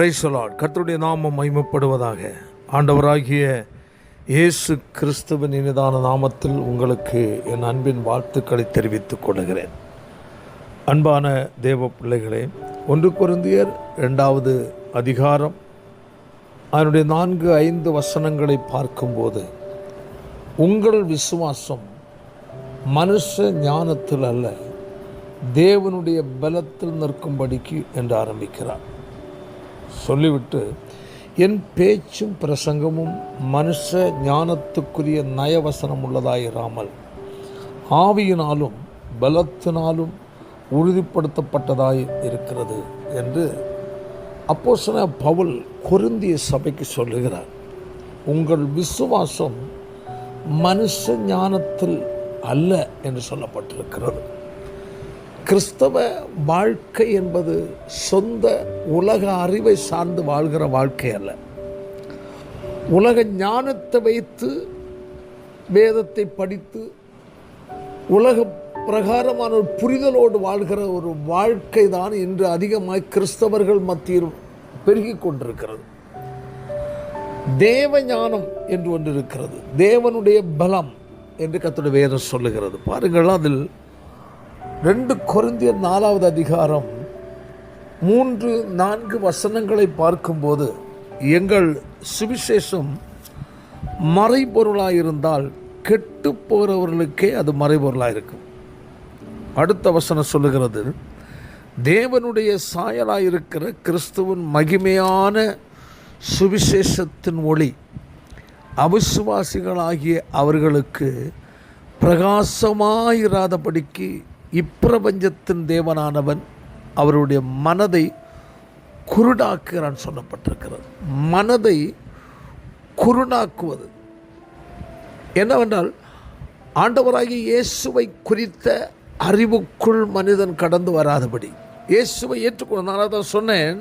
Praise the Lord. கர்த்தருடைய நாமம் மகிமைப்படுவதாக. ஆண்டவராகிய இயேசு கிறிஸ்துவின் இனிதான நாமத்தில் உங்களுக்கு என் அன்பின் வாழ்த்துக்களை தெரிவித்துக் கொள்கிறேன். அன்பான தேவ பிள்ளைகளே, 1 கொரிந்தியர் 2வது அதிகாரம் அதனுடைய 4-5 வசனங்களை பார்க்கும்போது, உங்கள் விசுவாசம் மனுஷ ஞானத்தில் அல்ல, தேவனுடைய பலத்தில் நிற்கும்படிக்கு என்று ஆரம்பிக்கிறார். சொல்லிவிட்டு, என் பேச்சும் பிரசங்கமும் மனுஷ ஞானத்துக்குரிய நயவசனம் உள்ளதாயிராமல் ஆவியினாலும் பலத்தினாலும் உறுதிப்படுத்தப்பட்டதாய் இருக்கிறது என்று அப்போஸ்தலனாகிய பவுல் கொரிந்திய சபைக்கு சொல்லுகிறார். உங்கள் விசுவாசம் மனுஷ ஞானத்தில் அல்ல என்று சொல்லப்பட்டிருக்கிறது. கிறிஸ்தவ வாழ்க்கை என்பது சொந்த உலக அறிவை சார்ந்து வாழ்கிற வாழ்க்கை அல்ல. உலக ஞானத்தை வைத்து வேதத்தை படித்து உலக பிரகாரமான ஒரு புரிதலோடு வாழ்கிற ஒரு வாழ்க்கை தான் இன்று அதிகமாய் கிறிஸ்தவர்கள் மத்தியில் பெருகி கொண்டிருக்கிறது. தேவ ஞானம் என்று ஒன்று இருக்கிறது, தேவனுடைய பலம் என்று கர்த்தருடைய வேதம் சொல்லுகிறது. பாருங்கள், அதில் 2 கொரிந்தியர் 4வது அதிகாரம் 3-4 வசனங்களை பார்க்கும்போது, எங்கள் சுவிசேஷம் மறைபொருளாயிருந்தால் கெட்டு போகிறவர்களுக்கே அது மறைபொருளாயிருக்கும். அடுத்த வசனம் சொல்லுகிறது, தேவனுடைய சாயலாயிருக்கிற கிறிஸ்துவின் மகிமையான சுவிசேஷத்தின் ஒளி அவிசுவாசிகளாகிய அவர்களுக்கு பிரகாசமாயிராதபடிக்கு இப்பிரபஞ்சத்தின் தேவனானவன் அவருடைய மனதை குருடாக்குகிறான் சொல்லப்பட்டிருக்கிறது. மனதை குருடாக்குவது என்னவென்றால், ஆண்டவராகிய இயேசுவை குறித்த அறிவுக்குள் மனிதன் கடந்து வராதபடி இயேசுவை ஏற்றுக்கொள்ள. நான் தான் சொன்னேன்,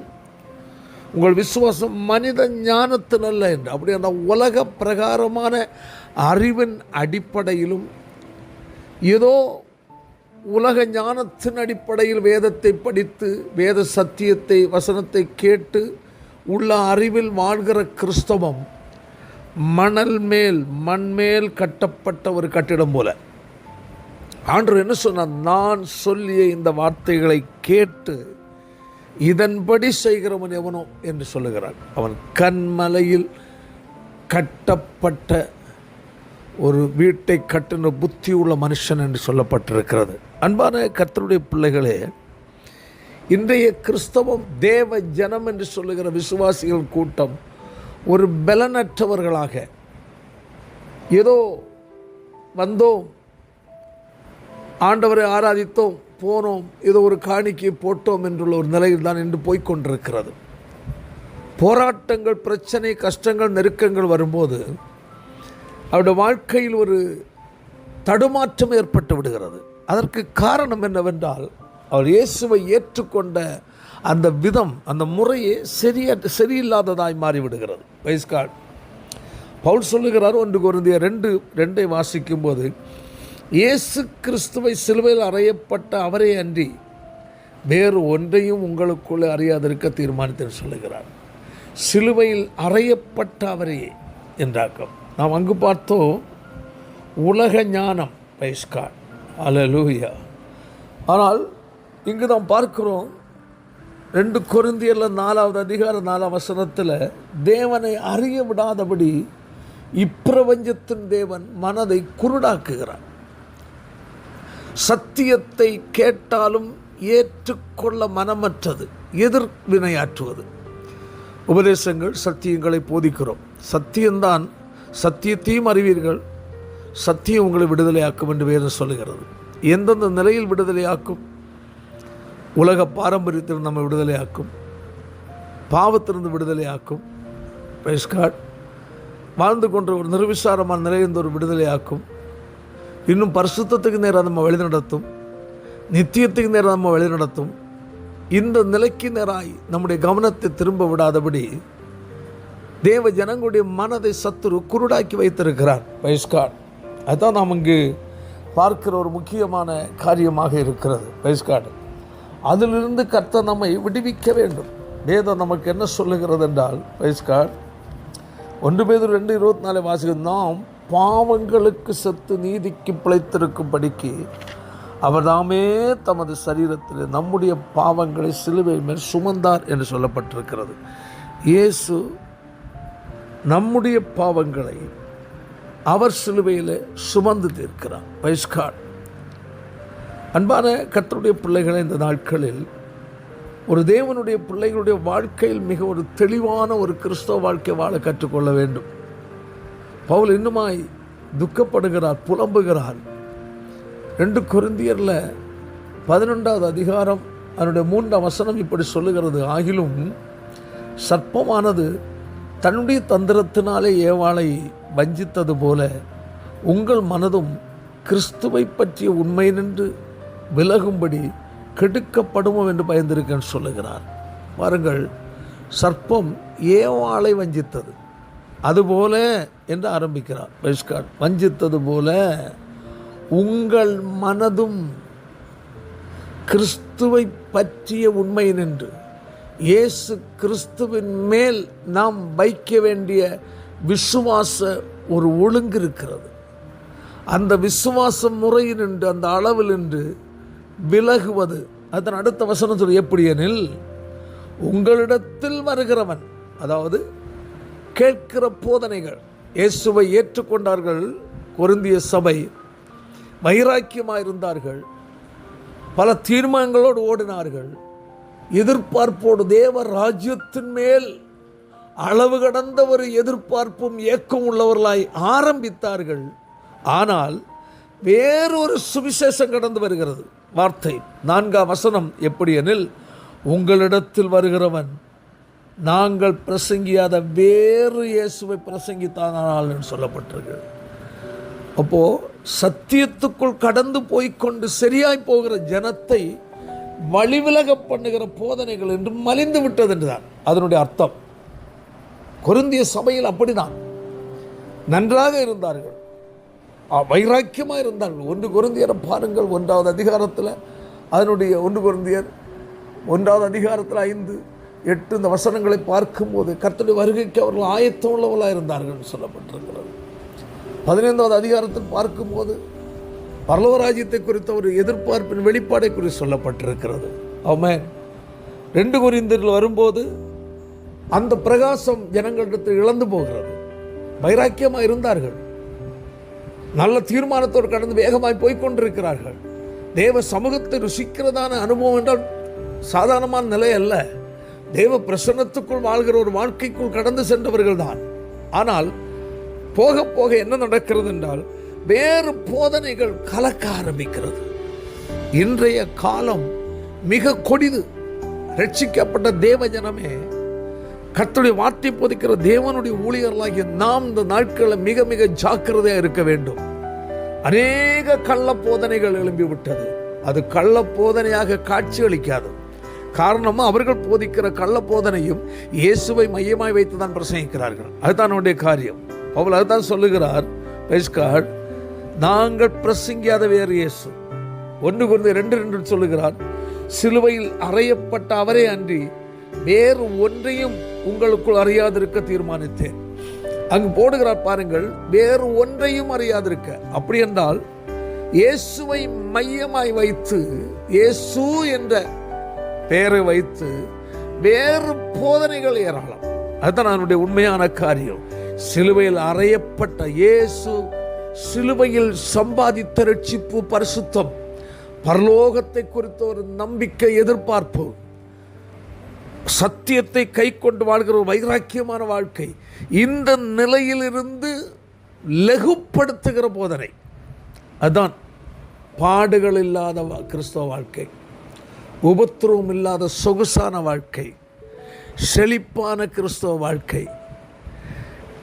உங்கள் விசுவாசம் மனித ஞானத்தில் அல்ல என்று. அப்படி அந்த உலக பிரகாரமான அறிவின் அடிப்படையிலும் ஏதோ உலக ஞானத்தின் அடிப்படையில் வேதத்தை படித்து வேத சத்தியத்தை வசனத்தை கேட்டு உள்ள அறிவில் வாழ்கிற கிறிஸ்தவம் மணல் மேல் மண்மேல் கட்டப்பட்ட ஒரு கட்டிடம் போல. ஆண்டவர் என்ன சொன்னார்? நான் சொல்லிய இந்த வார்த்தைகளை கேட்டு இதன்படி செய்கிறவன் எவனோ என்று சொல்லுகிறார். அவன் கண்மலையில் கட்டப்பட்ட ஒரு வீட்டை கட்டின புத்தி உள்ள மனுஷன் என்று சொல்லப்பட்டிருக்கிறது. அன்பான கர்த்தருடைய பிள்ளைகளே, இன்றைய கிறிஸ்தவம் தேவ ஜனம் என்று சொல்லுகிற விசுவாசிகள் கூட்டம் ஒரு பலனற்றவர்களாக, ஏதோ வந்தோம், ஆண்டவரை ஆராதித்தோம், போனோம், ஏதோ ஒரு காணிக்கை போட்டோம் என்றுள்ள ஒரு நிலையில் தான் இன்று போய்கொண்டிருக்கிறது. போராட்டங்கள், பிரச்சனை, கஷ்டங்கள், நெருக்கங்கள் வரும்போது அவருடைய வாழ்க்கையில் ஒரு தடுமாற்றம் ஏற்பட்டு விடுகிறது. அதற்கு காரணம் என்னவென்றால், அவர் இயேசுவை ஏற்றுக்கொண்ட அந்த விதம், அந்த முறையே சரியில்லாததாய் மாறிவிடுகிறது. வைஸ்கால் பவுல் சொல்லுகிறார், 1 கொரிந்தியர் 2:2 வாசிக்கும்போது, இயேசு கிறிஸ்துவை சிலுவையில் அறையப்பட்ட அவரே அன்றி வேறு ஒன்றையும் உங்களுக்குள்ளே அறியாதிருக்க தீர்மானித்தேன் சொல்லுகிறார். சிலுவையில் அறையப்பட்ட அவரே என்றாக்கம். நாம் அங்கு பார்த்தோம் உலக ஞானம், வைஸ்கால், அல்லேலூயா. ஆனால் இங்கு நாம் பார்க்கிறோம் 2 கொரிந்தியர்ல 4வது அதிகாரம் 4ஆம் வசனத்தில், தேவனை அறிய விடாதபடி இப்பிரபஞ்சத்தின் தேவன் மனதை குருடாக்குகிறார். சத்தியத்தை கேட்டாலும் ஏற்றுக்கொள்ள மனமற்றது, எதிர்வினையாற்றுவது. உபதேசங்கள், சத்தியங்களை போதிக்கிறோம். சத்தியம்தான், சத்தியத்தையும் அறிவீர்கள், சத்தியம் உங்களை விடுதலையாக்கும் என்று வேதம் சொல்லுகிறது. எந்தெந்த நிலையில் விடுதலையாக்கும்? உலக பாரம்பரியத்தில் நம்ம விடுதலையாக்கும், பாவத்திலிருந்து விடுதலையாக்கும், பிரைஸ்காட் வாழ்ந்து கொண்ட ஒரு நிர்விசாரமான நிலையிலிருந்து ஒரு விடுதலையாக்கும், இன்னும் பரிசுத்தத்துக்கு நேரம் நம்ம வழிநடத்தும், நித்தியத்துக்கு நேரம் நம்ம வழிநடத்தும். இந்த நிலைக்கு நேராய் நம்முடைய கவனத்தை திரும்ப விடாதபடி தேவ ஜனங்களுடைய மனதை சத்துரு குருடாக்கி வைத்திருக்கிறார். வைஸ்காட் அதுதான் நாம் இங்கு பார்க்கிற ஒரு முக்கியமான காரியமாக இருக்கிறது. வைஸ்காட் அதிலிருந்து கர்த்தர் நம்மை விடுவிக்க வேண்டும். வேதம் நமக்கு என்ன சொல்லுகிறது என்றால், வைஸ்கார் 1 பேதுரு 2:24 வாசிக்கும், நாம் பாவங்களுக்கு செத்து நீதிக்கு பிழைத்திருக்கும்படிக்கு அவர் தாமே தமது சரீரத்தில் நம்முடைய பாவங்களை சிலுவை மேல் சுமந்தார் என்று சொல்லப்பட்டிருக்கிறது. இயேசு நம்முடைய பாவங்களை அவர் சிலுவையில் சுமந்து தீர்க்கிறார். வைஸ்கார் அன்பான கர்த்தருடைய பிள்ளைகளை, இந்த நாட்களில் ஒரு தேவனுடைய பிள்ளைகளுடைய வாழ்க்கையில் மிக ஒரு தெளிவான ஒரு கிறிஸ்தவ வாழ்க்கை வாழ கற்றுக்கொள்ள வேண்டும். பவுல் இன்னுமாய் துக்கப்படுகிறார், புலம்புகிறார். 2 கொரிந்தியரில் 11வது அதிகாரம் அதனுடைய 3ஆம் வசனம் இப்படி சொல்லுகிறது, ஆகிலும் சர்ப்பமானது தன்னுடைய தந்திரத்தினாலே ஏவாளை வஞ்சித்தது போல உங்கள் மனதும் கிறிஸ்துவை பற்றிய உண்மை நின்று விலகும்படி கெடுக்கப்படுமோ என்று பயந்திருக்கேன்னு சொல்லுகிறார். பாருங்கள், சர்ப்பம் ஏவாளை வஞ்சித்தது அதுபோல என்று ஆரம்பிக்கிறார். வைஸ்காட் வஞ்சித்தது போல உங்கள் மனதும் கிறிஸ்துவை பற்றிய உண்மை நின்று இயேசு கிறிஸ்துவின் மேல் நாம் வைக்க வேண்டிய விசுவாச ஒரு ஒழுங்கு இருக்கிறது. அந்த விசுவாச முறையில் நின்று, அந்த அளவில் நின்று விலகுவது. அதன் அடுத்த வசனம் சொல்லி, எப்படி எனில் உங்களிடத்தில் வருகிறவன், அதாவது கேட்கிற போதனைகள். இயேசுவை ஏற்றுக்கொண்டார்கள் கொரிந்திய சபை, வைராக்கியமாயிருந்தார்கள், பல தீர்மானங்களோடு ஓடினார்கள், எதிர்பார்ப்போடு தேவ ராஜ்யத்தின் மேல் அளவு கடந்த ஒரு எதிர்பார்ப்பும் ஏக்கம் உள்ளவர்களாய் ஆரம்பித்தார்கள். ஆனால் வேறொரு சுவிசேஷம் கடந்து வருகிறது. வார்த்தை 4ஆம் வசனம், எப்படி எனில் உங்களிடத்தில் வருகிறவன் நாங்கள் பிரசங்கியாத வேறு இயேசுவை பிரசங்கித்தானால் என்று சொல்லப்பட்டிருக்கிறது. அப்போது சத்தியத்துக்குள் கடந்து போய்கொண்டு சரியாய் போகிற ஜனத்தை வழிவிலக பண்ணுகிற போதனைகள் என்று மலிந்து விட்டது என்றுதான் அதனுடைய அர்த்தம். கொரிந்திய சபையில் அப்படிதான் நன்றாக இருந்தார்கள், வைராக்கியமாக இருந்தார்கள். 1 கொரிந்தியரை பாருங்கள், 1வது அதிகாரத்தில் அதனுடைய 1 கொரிந்தியர் 1வது அதிகாரத்தில் 5, 8 இந்த வசனங்களை பார்க்கும்போது கர்த்தருடைய வருகைக்கு அவர்கள் ஆயத்தம் உள்ளவர்களாக இருந்தார்கள் சொல்லப்பட்டிருக்கிறது. 15வது அதிகாரத்தில் பார்க்கும்போது பரலோகராஜ்யத்தை குறித்த ஒரு எதிர்பார்ப்பின் வெளிப்பாடை குறித்து சொல்லப்பட்டிருக்கிறது. ஆமென். 2 கொரிந்தியரில் வரும்போது அந்த பிரகாசம் ஜனங்களிடத்தில் இழந்து போகிறது. வைராக்கியமாக இருந்தார்கள், நல்ல தீர்மானத்தோடு கடந்து வேகமாய் போய்கொண்டிருக்கிறார்கள். தேவ சமூகத்தை ருசிக்கிறதான அனுபவம் என்றால் சாதாரணமான நிலை அல்ல. தேவ பிரசன்னத்துக்குள் வாழ்கிற ஒரு வாழ்க்கைக்குள் கடந்து சென்றவர்கள் தான். ஆனால் போக போக என்ன நடக்கிறது என்றால் வேறு போதனைகள் கலக்க ஆரம்பிக்கிறது. இன்றைய காலம் மிக கொடிது. ரட்சிக்கப்பட்ட தேவ ஜனமே, கர்த்தருடைய வார்த்தை போதிக்கிற தேவனுடைய ஊழியர்களாகிய நாம் இந்த நாட்களில் மிக மிக ஜாக்கிரதையாக இருக்க வேண்டும். அநேக கள்ள போதனைகள் எழும்பிவிட்டது. அது கள்ள போதனையாக காட்சி அளிக்காது. காரணம், அவர்கள் போதிக்கிற கள்ள போதனையும் இயேசுவை மையமாய் வைத்து தான் பிரசங்கிக்கிறார்கள். அதுதான் அவனுடைய காரியம். அவள் அதுதான் சொல்லுகிறார். வைஸ்காட் நாங்கள் பிரசங்கியாத வேறு இயேசு. 1 கொரிந்தியர் 2:2 சொல்லுகிறார், சிலுவையில் அறையப்பட்ட அவரே அன்றி வேறு ஒன்றையும் உங்களுக்குள் அறியாதிருக்க தீர்மானித்தேன். அங்கு போடுகிறார் பாருங்கள், வேறு ஒன்றையும் அறியாதிருக்க. அப்படி என்றால் இயேசுவை மையமாய் வைத்து, இயேசு என்ற பெயரை வைத்து வேறு போதனைகள் ஏராளம். அதுதான் அதனுடைய உண்மையான காரியம். சிலுவையில் அறையப்பட்ட இயேசு, சிலுவையில் சம்பாதித்த ரட்சிப்பு, பரிசுத்தம், பரலோகத்தை குறித்த ஒரு நம்பிக்கை, எதிர்பார்ப்பு, சத்தியத்தை கை கொண்டு வாழ்கிற ஒரு வைராக்கியமான வாழ்க்கை, இந்த நிலையிலிருந்து லகுப்படுத்துகிற போதனை. அதுதான் பாடுகள் இல்லாத கிறிஸ்தவ வாழ்க்கை, உபத்திரவம் இல்லாத சொகுசான வாழ்க்கை, செழிப்பான கிறிஸ்தவ வாழ்க்கை.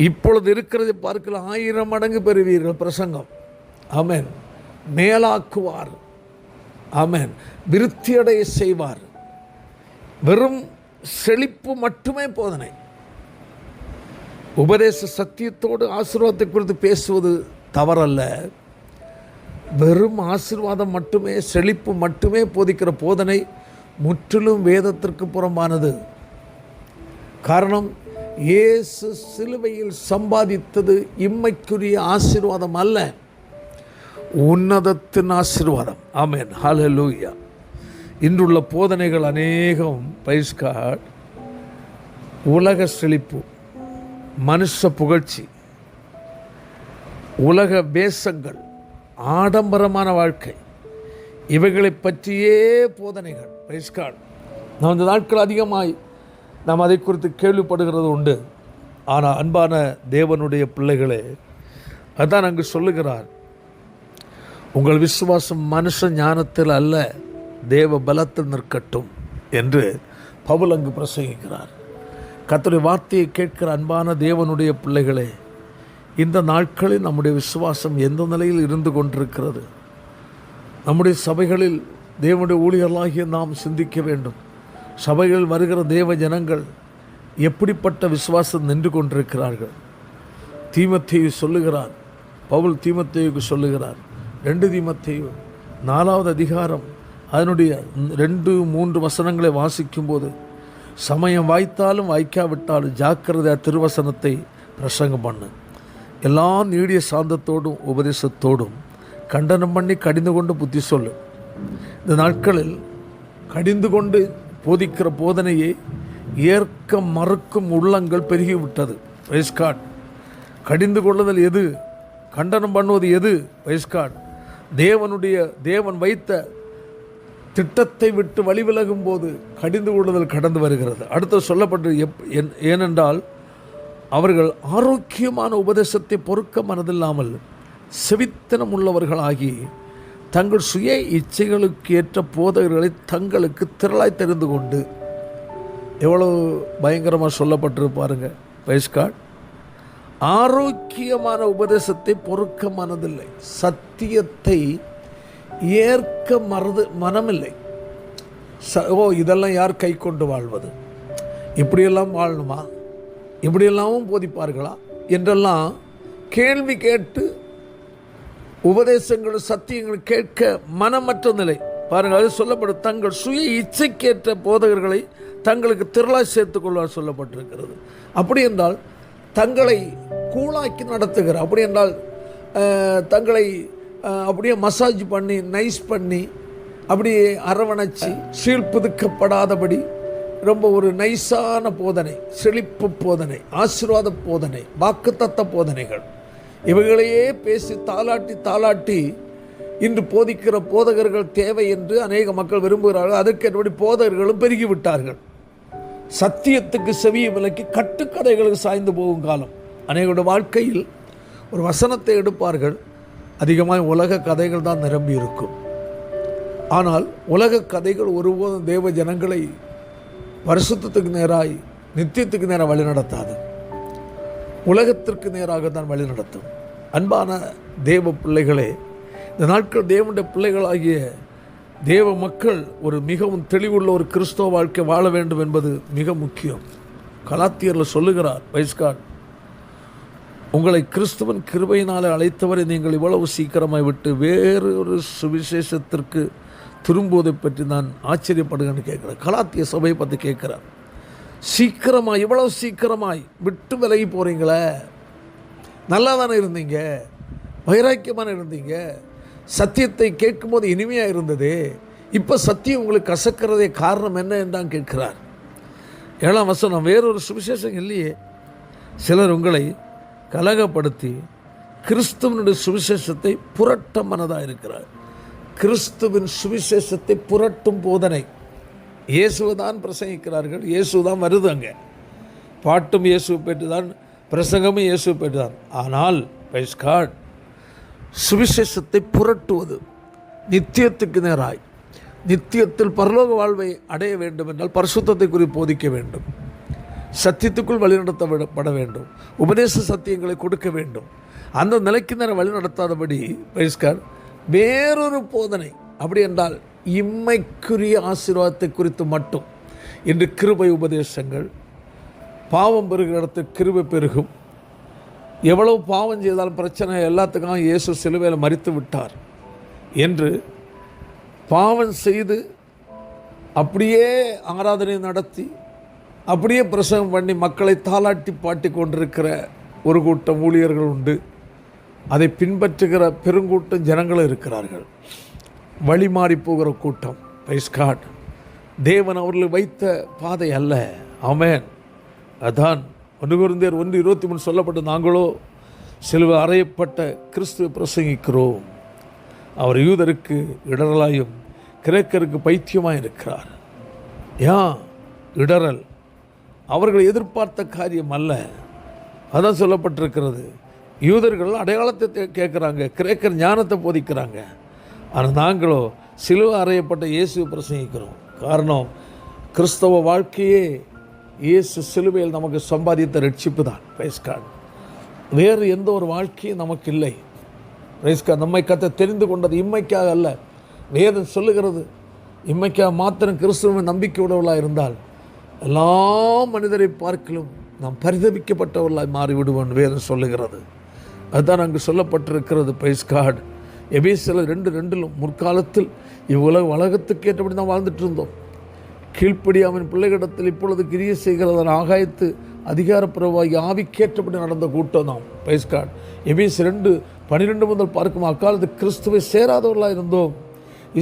இப்பொழுது இருக்கிறதை பார்க்கலாம், 1000 மடங்கு பெறுவீர்கள் பிரசங்கம். ஆமென். மேலாக்குவார். ஆமென். விருத்தியடைய செய்வார். வெறும் செழிப்பு மட்டுமே போதனை. உபதேச சத்தியத்தோடு ஆசீர்வாதத்தை குறித்து பேசுவது தவறல்ல. வெறும் ஆசீர்வாதம் மட்டுமே, செழிப்பு மட்டுமே போதிக்கிற போதனை முற்றிலும் வேதத்திற்கு புறம்பானது. காரணம், இயேசு சிலுவையில் சம்பாதித்தது இம்மைக்குரிய ஆசீர்வாதம் அல்ல, உன்னதத்தின் ஆசீர்வாதம். ஆமென், ஹல்லேலூயா. இன்றுள்ள போதனைகள் அநேகம் பிரைஸ் காட், உலக செழிப்பு, மனுஷ புகழ்ச்சி, உலக பேசங்கள், ஆடம்பரமான வாழ்க்கை, இவைகளை பற்றியே போதனைகள். Praise God. நாம் இந்த நாட்கள் அதிகமாய் நாம் அதை குறித்து கேள்விப்படுகிறது உண்டு. ஆனால் அன்பான தேவனுடைய பிள்ளைகளே, அதான் அங்கு சொல்லுகிறார், உங்கள் விசுவாசம் மனுஷ ஞானத்தில் அல்ல, தேவ பலத்தில் நிற்கட்டும் என்று பவுல் அங்கு பிரசங்கிக்கிறார். கர்த்தருடைய வார்த்தையை கேட்கிற அன்பான தேவனுடைய பிள்ளைகளே, இந்த நாட்களில் நம்முடைய விசுவாசம் எந்த நிலையில் இருந்து கொண்டிருக்கிறது? நம்முடைய சபைகளில் தேவனுடைய ஊழியர்களாகிய நாம் சிந்திக்க வேண்டும். சபைகளில் வருகிற தேவ ஜனங்கள் எப்படிப்பட்ட விசுவாசம் நின்று கொண்டிருக்கிறார்கள்? தீமோத்தேயு சொல்லுகிறார், பவுல் தீமோத்தேயுக்கு சொல்லுகிறார், 2 தீமோத்தேயு 4வது அதிகாரம் அதனுடைய 2-3 வசனங்களை வாசிக்கும்போது, சமயம் வாய்த்தாலும் வாய்க்காவிட்டாலும் ஜாக்கிரதையா திருவசனத்தை பிரசங்கம் பண்ணு, எல்லா நீடிய சாந்தத்தோடும் உபதேசத்தோடும் கண்டனம் பண்ணி கடிந்து கொண்டு புத்தி சொல்லு. இந்த நாட்களில் கடிந்து கொண்டு போதிக்கிற போதனையை ஏற்க மறுக்கும் உள்ளங்கள் பெருகிவிட்டது. Price God. கடிந்து கொள்ளுதல் எது? கண்டனம் பண்ணுவது எது? Praise God. தேவன் வைத்த திட்டத்தை விட்டு வழிவிலகும் போது கடிந்து கொள்ளுதல் கடந்து வருகிறது. அடுத்து சொல்லப்பட்டு ஏனென்றால் அவர்கள் ஆரோக்கியமான உபதேசத்தை பொறுக்க மனதில்லாமல் செவித்தனம் உள்ளவர்களாகி தங்கள் சுய இச்சைகளுக்கு ஏற்ற போதகர்களை தங்களுக்கு திரளாய் தெரிந்து கொண்டு, எவ்வளவு பயங்கரமாக சொல்லப்பட்டிருப்பாருங்க. Price God. ஆரோக்கியமான உபதேசத்தை பொறுக்க மனதில்லை, சத்தியத்தை ஏற்க மனமில்லை. இதெல்லாம் யார் கை கொண்டு வாழ்வது? இப்படியெல்லாம் வாழணுமா? இப்படியெல்லாமும் போதிப்பார்களா என்றெல்லாம் கேள்வி கேட்டு உபதேசங்கள் சத்தியங்கள் கேட்க மனமற்ற நிலை பாருங்கள். அது சொல்லப்படும், தங்கள் சுய இச்சைக்கேற்ற போதகர்களை தங்களுக்கு திரளாய் சேர்த்துக் கொள்வார் சொல்லப்பட்டிருக்கிறது. அப்படி என்றால் தங்களை கூழாக்கி நடத்துகிறார். அப்படி என்றால் தங்களை அப்படியே மசாஜ் பண்ணி நைஸ் பண்ணி அப்படியே அரவணைச்சி சீழ்புதுக்கப்படாதபடி ரொம்ப ஒரு நைஸான போதனை, செழிப்பு போதனை, ஆசீர்வாத போதனை, வாக்குத்தத்த போதனைகள், இவைகளையே பேசி தாளாட்டி இன்று போதிக்கிற போதகர்கள் தேவை என்று அநேக மக்கள் விரும்புகிறார்கள். அதற்கேற்றபடி போதகர்களும் பெருகிவிட்டார்கள். சத்தியத்துக்கு செவிய விலக்கி கட்டுக்கதைகளுக்கு சாய்ந்து போகும் காலம். அநேகருடைய வாழ்க்கையில் ஒரு வசனத்தை எடுப்பார்கள், அதிகமாக உலக கதைகள் தான் நிரம்பி இருக்கும். ஆனால் உலக கதைகள் ஒருபோதும் தேவ ஜனங்களை பரிசுத்தத்துக்கு நேராய் நித்தியத்துக்கு நேராக வழி நடத்தாது, உலகத்திற்கு நேராக தான் வழி நடத்தும். அன்பான தேவ பிள்ளைகளே, இந்த நாட்கள் தேவனுடைய பிள்ளைகளாகிய தேவ மக்கள் ஒரு மிகவும் தெளிவுள்ள ஒரு கிறிஸ்தவ வாழ்க்கை வாழ வேண்டும் என்பது மிக முக்கியம். கலாத்தியரில் சொல்லுகிறார், வைஸ்காட், உங்களை கிறிஸ்துவன் கிருபையினாலே அழைத்தவரை நீங்கள் இவ்வளவு சீக்கிரமாய் விட்டு வேறு ஒரு சுவிசேஷத்திற்கு திரும்புவதை பற்றி நான் ஆச்சரியப்படுகிறேன்னு கேட்குறேன். கலாத்திய சபையை பற்றி கேட்குறார். சீக்கிரமாய், இவ்வளவு சீக்கிரமாய் விட்டு விலகி போகிறீங்களே. நல்லா தானே இருந்தீங்க, வைராக்கியமான இருந்தீங்க, சத்தியத்தை கேட்கும்போது இனிமையாக இருந்தது, இப்போ சத்தியம் உங்களுக்கு கசக்கிறதே காரணம் என்ன என்றான் கேட்கிறார். 7ஆம் வசனம், வேறொரு சுவிசேஷம் இல்லையே. சிலர் உங்களை கலகப்படுத்தி கிறிஸ்துவனுடைய சுவிசேஷத்தை புரட்ட மனதாக இருக்கிறார். கிறிஸ்துவின் சுவிசேஷத்தை புரட்டும் போதனை. இயேசுவை தான் பிரசங்கிக்கிறார்கள், இயேசு தான் வருது, அங்கே பாட்டும் இயேசுவை பெற்று தான், பிரசங்கமும் இயேசுவை பெற்று தான். ஆனால் பிரைஸ் காட், சுவிசேஷத்தை புரட்டுவது நித்தியத்துக்கு நேராய், நித்தியத்தில் பரலோக வாழ்வை அடைய வேண்டும் என்றால் பரிசுத்தத்தை குறித்து போதிக்க வேண்டும், சத்தியத்துக்குள் வழிநடத்தப்பட வேண்டும், உபதேச சத்தியங்களை கொடுக்க வேண்டும். அந்த நிலைக்கு நேரம் வழிநடத்தாதபடி பிரைஸ் காட் வேறொரு போதனை, அப்படி என்றால் இம்மைக்குரிய ஆசீர்வாதத்தை குறித்து மட்டும். இன்று கிருபை உபதேசங்கள், பாவம் பெருகிற இடத்துக்கு கிருபை பெருகும், எவ்வளவு பாவம் செய்தாலும் பிரச்சனை, எல்லாத்துக்கும் இயேசு சிலுவையில் மரித்து விட்டார் என்று பாவம் செய்து அப்படியே ஆராதனை நடத்தி அப்படியே பிரசங்கம் பண்ணி மக்களை தாளாட்டி பாட்டி கொண்டிருக்கிற ஒரு கூட்டம் ஊழியர்கள் உண்டு. அதை பின்பற்றுகிற பெருங்கூட்டம் ஜனங்களும் இருக்கிறார்கள். வழி மாறி போகிற கூட்டம். Praise God. தேவன் அவர்கள் வைத்த பாதை அல்ல. ஆமென். அதான் 1 கொரிந்தியர் 1:23 சொல்லப்பட்ட நாங்களோ சிலுவை அறையப்பட்ட கிறிஸ்துவை பிரசங்கிக்கிறோம். அவர் யூதருக்கு இடரலாயும் கிரேக்கருக்கு பைத்தியமாக இருக்கிறார். இடரல் அவர்கள் எதிர்பார்த்த காரியம் அல்ல. அதான் சொல்லப்பட்டிருக்கிறது. யூதர்கள் அடையாளத்தை கேட்குறாங்க, கிரேக்கர் ஞானத்தை போதிக்கிறாங்க. ஆனால் நாங்களோ சிலுவை அறையப்பட்ட இயேசுவை பிரசங்கிக்கிறோம். காரணம், கிறிஸ்தவ வாழ்க்கையே இயேசு சிலுவையில் நமக்கு சம்பாதித்த ரட்சிப்பு தான். Praise God. வேறு எந்த ஒரு வாழ்க்கையும் நமக்கு இல்லை. Praise God. நம்மை கத்த தெரிந்து கொண்டது இம்மைக்காக அல்ல. வேதம் சொல்லுகிறது, இம்மைக்காக மாத்திரம் கிறிஸ்துவ நம்பிக்கை உடையவர்களாக இருந்தால் எல்லா மனிதரை பார்க்கலும் நாம் பரிதபிக்கப்பட்டவர்களாய் மாறிவிடுவோம் வேதம் சொல்லுகிறது. அதுதான் அங்கு சொல்லப்பட்டிருக்கிறது. Praise God. எபேசியர் 2:2 முற்காலத்தில் உலகத்துக்கு ஏற்றபடி தான் வாழ்ந்துட்டு இருந்தோம். கீழ்ப்படி அவன் பிள்ளைகளிடத்தில் இப்பொழுது கிரியை செய்கிறதன் ஆகாயத்து அதிகாரப்பிரவாகி ஆவிக்கேற்றபடி நடந்த கூட்டம் தான். Praise God. எபேசியர் 2:12 முதல் பார்க்கும் அக்காலத்து கிறிஸ்துவை சேராதவர்களாக இருந்தோம்.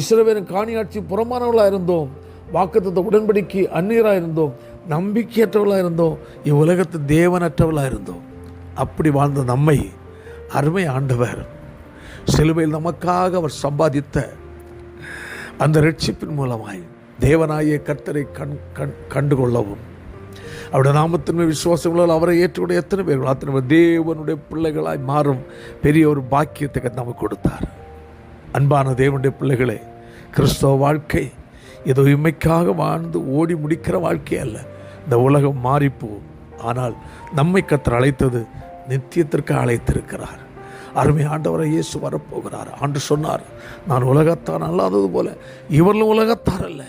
இஸ்ரவேலின் காணியாட்சி புறமானவர்களாக இருந்தோம். வாக்குத்தத்த உடன்படிக்கை அந்நியராக இருந்தோம். நம்பிக்கையற்றவர்களாக இருந்தோம். இவ்வுலகத்து தேவனற்றவர்களாக இருந்தோம். அப்படி வாழ்ந்த நம்மை அருமை ஆண்டவர் சிலுவையில் நமக்காக அவர் சம்பாதித்த அந்த ரட்சிப்பின் மூலமாய் தேவனாகிய கர்த்தரை கண்டுகொள்ளவும் அவருடைய நாமத்தின் விசுவாசங்களால் அவரை ஏற்றுக்கொண்ட எத்தனை பேர்கள் அத்தனை பேர் தேவனுடைய பிள்ளைகளாய் மாறும் பெரிய ஒரு பாக்கியத்தை நமக்கு கொடுத்தார். அன்பான தேவனுடைய பிள்ளைகளே, கிறிஸ்தவ வாழ்க்கை ஏதோ இம்மைக்காக வாழ்ந்து ஓடி முடிக்கிற வாழ்க்கை அல்ல. இந்த உலகம் மாறிப்போம். ஆனால் நம்மை கர்த்தர் அழைத்தது நித்தியத்திற்கு அழைத்திருக்கிறார். அருமை ஆண்டவரை இயேசு வரப்போகிறார். ஆண்டு சொன்னார், நான் உலகத்தான் அல்லாதது போல இவர்களும் உலகத்தார் அல்ல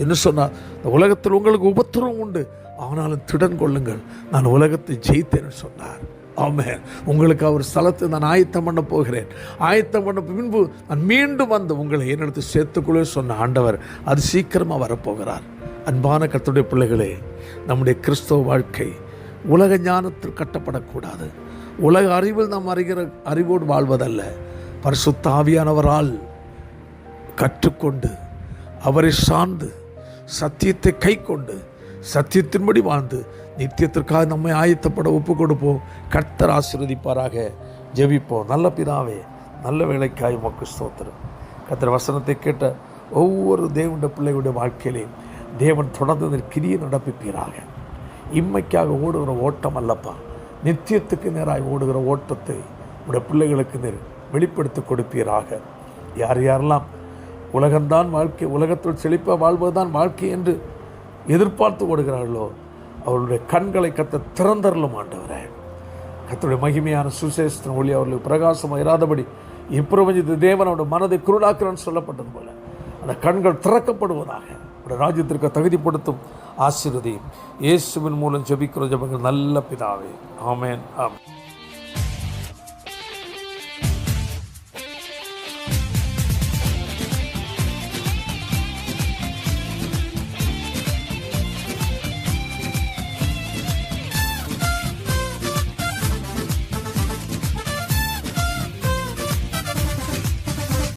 என்று சொன்னார். இந்த உலகத்தில் உங்களுக்கு உபத்திரவம் உண்டு, ஆனாலும் திடன் கொள்ளுங்கள், நான் உலகத்தை ஜெயித்தேன் சொன்னார். ஆமென். உங்களுக்கு அவர் ஸ்தலத்தை நான் ஆயத்தம் பண்ண போகிறேன். ஆயத்தம் பண்ண பின்பு நான் மீண்டும் வந்து உங்களை என்னிடத்து சேர்த்துக்குள்ளே சொன்ன ஆண்டவர் அது சீக்கிரமாக வரப்போகிறார். அன்பான கர்த்தருடைய பிள்ளைகளே, நம்முடைய கிறிஸ்தவ வாழ்க்கை உலக ஞானத்தில் கட்டப்படக்கூடாது. உலக அறிவில் நாம் அறிகிற அறிவோடு வாழ்வதல்ல. பரிசுத்த ஆவியானவரால் கற்றுக்கொண்டு அவரை சார்ந்து சத்தியத்தை கை கொண்டு சத்தியத்தின்படி வாழ்ந்து நித்தியத்திற்காக நம்மை ஆயத்தப்பட ஒப்பு கொடுப்போம். கர்த்தர் ஆசீர்வதிப்பாராக. ஜெபிப்போம். நல்ல பிதாவே, நல்ல வேலைக்காய் உமக்கு ஸ்தோத்திரம். கர்த்தர் வசனத்தை கேட்ட ஒவ்வொரு தேவனுடைய பிள்ளைகளுடைய வாழ்க்கையிலையும் தேவன் தொடர்ந்து கிரியை நடப்பிப்பீராக. இம்மைக்காக ஓடுகிற ஓட்டம் அல்லப்பா, நித்தியத்துக்கு நேராக ஓடுகிற ஓட்டத்தை உடைய பிள்ளைகளுக்கு நேர் வெளிப்படுத்தி கொடுப்பீராக. யார் யாரெல்லாம் உலகம்தான் வாழ்க்கை, உலகத்தில் செழிப்பாக வாழ்வதுதான் வாழ்க்கை என்று எதிர்பார்த்து ஓடுகிறார்களோ அவர்களுடைய கண்களை கர்த்தர் திறந்தருளும் ஆண்டவரே. கர்த்தருடைய மகிமையான சுசேஷத்தின் ஒளி அவர்களுக்கு பிரகாசமாக இராதபடி இப்பிரபஞ்சத்து தேவன் அவருடைய மனதை குருடாக்குறான்னு சொல்லப்பட்டது போல அந்த கண்கள் திறக்கப்படுவதாக அவருடைய ராஜ்யத்திற்கு தகுதிப்படுத்தும் ஆசீர்வதியும். இயேசுவின் மூலம் ஜெபிக்கிற ஜெபங்கள் நல்ல பிதாவே. ஆமென். ஆமென்.